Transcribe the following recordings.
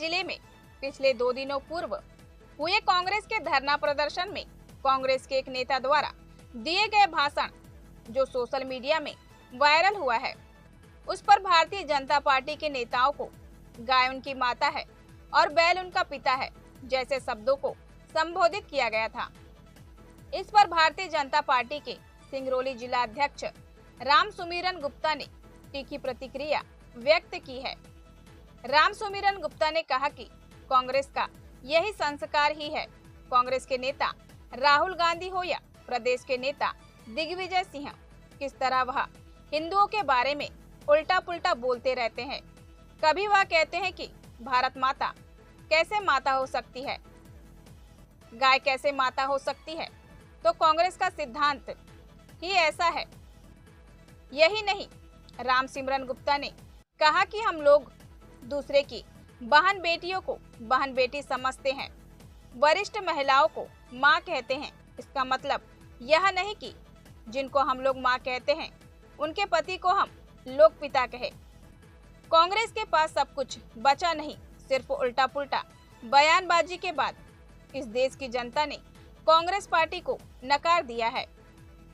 जिले में पिछले 2 दिनों पूर्व हुए कांग्रेस के धरना प्रदर्शन में कांग्रेस के एक नेता द्वारा दिए गए भाषण जो सोशल मीडिया में वायरल हुआ है, उस पर भारतीय जनता पार्टी के नेताओं को गाय उनकी माता है और बैल उनका पिता है जैसे शब्दों को संबोधित किया गया था। इस पर भारतीय जनता पार्टी के सिंगरौली जिला अध्यक्ष राम सुमिरन गुप्ता ने तीखी प्रतिक्रिया व्यक्त की है। राम सुमिरन गुप्ता ने कहा कि कांग्रेस का यही संस्कार ही है। कांग्रेस के नेता राहुल गांधी हो या प्रदेश के नेता दिग्विजय सिंह, किस तरह वह हिंदुओं के बारे में उल्टा पुल्टा बोलते रहते हैं। कभी वह कहते हैं कि भारत माता कैसे माता हो सकती है, गाय कैसे माता हो सकती है, तो कांग्रेस का सिद्धांत ही ऐसा है। यही नहीं, राम सिमरन गुप्ता ने कहा कि हम लोग दूसरे की बहन बेटियों को बहन बेटी समझते हैं, वरिष्ठ महिलाओं को माँ कहते हैं। इसका मतलब यह नहीं कि जिनको हम लोग माँ कहते हैं उनके पति को हम लोग पिता कहे। कांग्रेस के पास सब कुछ बचा नहीं, सिर्फ उल्टा पुल्टा बयानबाजी के बाद इस देश की जनता ने कांग्रेस पार्टी को नकार दिया है।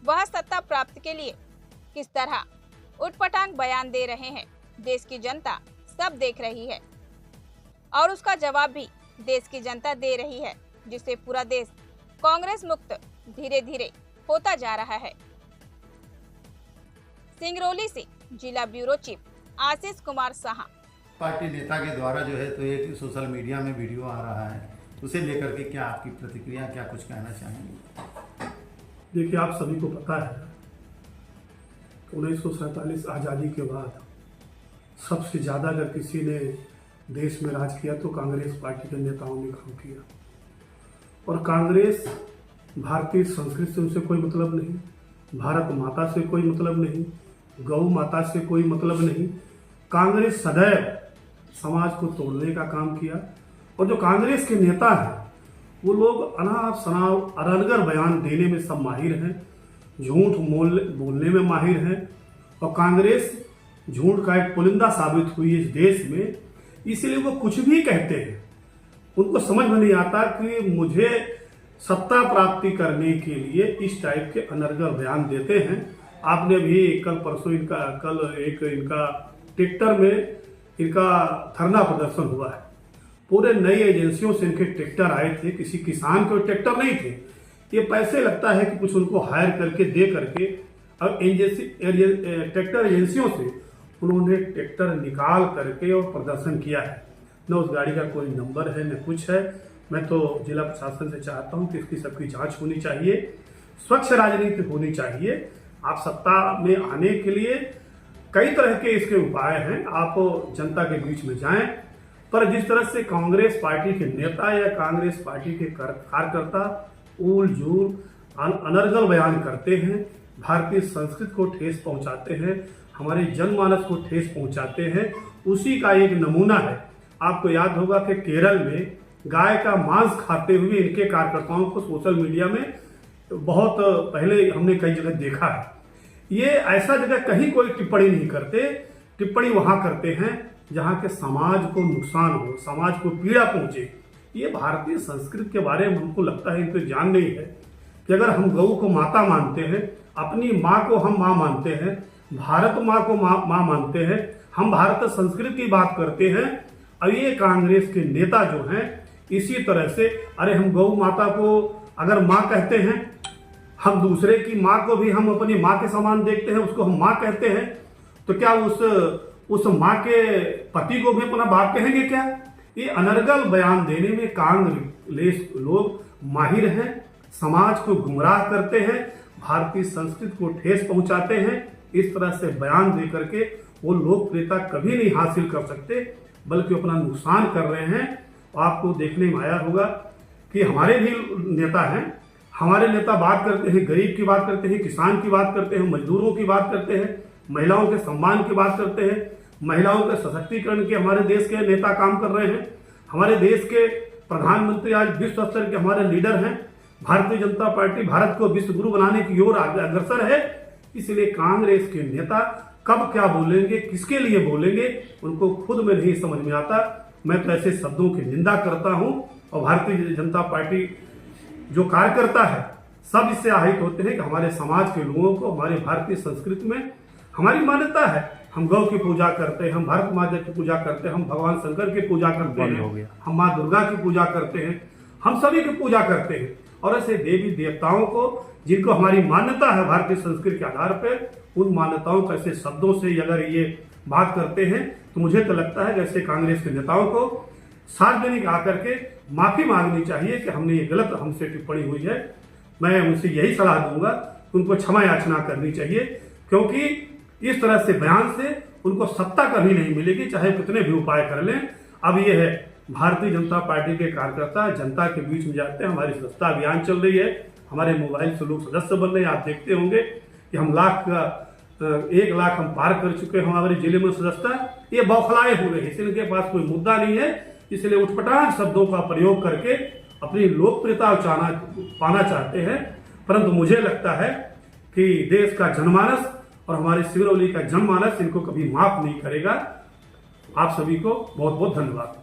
वह सत्ता प्राप्ति के लिए किस तरह उटपटांग बयान दे रहे हैं, देश की जनता सब देख रही है और उसका जवाब भी देश की जनता दे रही है, जिससे पूरा देश कांग्रेस मुक्त धीरे धीरे होता जा रहा है। सिंगरौली से जिला bureau chief Ashish Kumar Saha. Party नेता के द्वारा जो है तो एक सोशल मीडिया में वीडियो आ रहा है, उसे लेकर के क्या आपकी प्रतिक्रिया, क्या कुछ कहना चाहेंगे? देखिए, आप सभी को पता है 1947 आज़ादी के बाद सबसे ज़्यादा अगर किसी ने देश में राज किया तो कांग्रेस पार्टी के नेताओं ने काम किया। और कांग्रेस भारतीय संस्कृति से उनसे कोई मतलब नहीं, भारत माता से कोई मतलब नहीं, गौ माता से कोई मतलब नहीं। कांग्रेस सदैव समाज को तोड़ने का काम किया। और जो कांग्रेस के नेता हैं वो लोग अनाप शनाप अरनगर बयान देने में सब माहिर हैं, झूठ बोलने में माहिर हैं। और कांग्रेस झूठ का एक पुलिंदा साबित हुई इस देश में, इसलिए वो कुछ भी कहते हैं। उनको समझ में नहीं आता कि मुझे सत्ता प्राप्ति करने के लिए इस टाइप के अनर्गल बयान देते हैं। आपने भी कल परसों इनका ट्रैक्टर में इनका धरना प्रदर्शन हुआ है। पूरे नई एजेंसियों से इनके ट्रैक्टर आए थे, किसी किसान के ट्रैक्टर नहीं थे। ये पैसे लगता है कि कुछ उनको हायर करके दे करके अब ट्रैक्टर एजेंसियों से उन्होंने ट्रैक्टर निकाल करके और प्रदर्शन किया है। न उस गाड़ी का कोई नंबर है, न कुछ है। मैं तो जिला प्रशासन से चाहता हूं कि इसकी सबकी जांच होनी चाहिए, स्वच्छ राजनीति होनी चाहिए। आप सत्ता में आने के लिए कई तरह के इसके उपाय हैं, आप जनता के बीच में जाएं। पर जिस तरह से कांग्रेस पार्टी के नेता या कांग्रेस पार्टी के कार्यकर्ता ऊल जूल अनर्गल बयान करते हैं, भारतीय संस्कृति को ठेस पहुंचाते हैं, हमारे जनमानस को ठेस पहुंचाते हैं, उसी का एक नमूना है। आपको याद होगा कि केरल में गाय का मांस खाते हुए इनके कार्यकर्ताओं को सोशल मीडिया में बहुत पहले हमने कई जगह देखा है। ये ऐसा जगह कहीं कोई टिप्पणी नहीं करते, टिप्पणी वहां करते हैं जहां के समाज को नुकसान हो, समाज को पीड़ा पहुंचे। ये भारतीय संस्कृति के बारे में हमको लगता है इनको ज्ञान नहीं है कि अगर हम गौ को माता मानते हैं, अपनी माँ को हम माँ मानते हैं, भारत माँ को माँ मानते हैं, हम भारत संस्कृति की बात करते हैं। अब ये कांग्रेस के नेता जो हैं इसी तरह से, अरे हम गौ माता को अगर माँ कहते हैं, हम दूसरे की माँ को भी हम अपनी माँ के समान देखते हैं, उसको हम माँ कहते हैं, तो क्या उस माँ के पति को भी अपना बाप कहेंगे क्या? ये अनर्गल बयान देने में कांग्रेस लोग माहिर हैं, समाज को गुमराह करते हैं, भारतीय संस्कृति को ठेस पहुंचाते हैं। इस तरह से बयान दे करके वो लोकप्रियता कभी नहीं हासिल कर सकते, बल्कि अपना नुकसान कर रहे हैं। आपको देखने में आया होगा कि हमारे भी नेता हैं, हमारे नेता बात करते हैं, गरीब की बात करते हैं, किसान की बात करते हैं, मजदूरों की बात करते हैं, महिलाओं के सम्मान की बात करते हैं, महिलाओं के सशक्तिकरण के हमारे देश के नेता काम कर रहे हैं। हमारे देश के प्रधानमंत्री आज विश्व स्तर के हमारे लीडर हैं। भारतीय जनता पार्टी भारत को विश्व गुरु बनाने की ओर अग्रसर है। इसलिए कांग्रेस के नेता कब क्या बोलेंगे, किसके लिए बोलेंगे, उनको खुद में नहीं समझ में आता। मैं तो ऐसे शब्दों की निंदा करता हूं। और भारतीय जनता पार्टी जो कार्यकर्ता है सब इससे आहित होते हैं कि हमारे समाज के लोगों को, हमारे भारतीय संस्कृति में हमारी मान्यता है, हम गौ की पूजा करते हैं, हम भारत माता की पूजा करते हैं, हम भगवान शंकर की पूजा करते हैं, हम माँ दुर्गा की पूजा करते हैं, हम सभी की पूजा करते हैं। और ऐसे देवी देवताओं को जिनको हमारी मान्यता है भारतीय संस्कृति के आधार पर, उन मान्यताओं को ऐसे शब्दों से अगर ये बात करते हैं तो मुझे तो लगता है कि ऐसे कांग्रेस के नेताओं को सार्वजनिक आकर के माफी मांगनी चाहिए कि हमने ये गलत हमसे टिप्पणी हुई है। मैं उनसे यही सलाह दूंगा कि उनको क्षमा याचना करनी चाहिए, क्योंकि इस तरह से बयान से उनको सत्ता कभी नहीं मिलेगी, चाहे कितने भी उपाय कर लें। अब ये है भारतीय जनता पार्टी के कार्यकर्ता जनता के बीच में जाते हैं। हमारी सदस्यता अभियान चल रही है, हमारे मोबाइल से लोग सदस्य बन रहे हैं। आप देखते होंगे कि हम 1 लाख हम पार कर चुके हैं हमारे जिले में सदस्यता। ये बौखलाए हुए हैं, इसलिए इनके पास कोई मुद्दा नहीं है, इसलिए उठपटांग शब्दों का प्रयोग करके अपनी लोकप्रियता पाना चाहते हैं। परंतु मुझे लगता है कि देश का जनमानस और हमारे सिंगरौली का जनमानस इनको कभी माफ नहीं करेगा। आप सभी को बहुत बहुत धन्यवाद।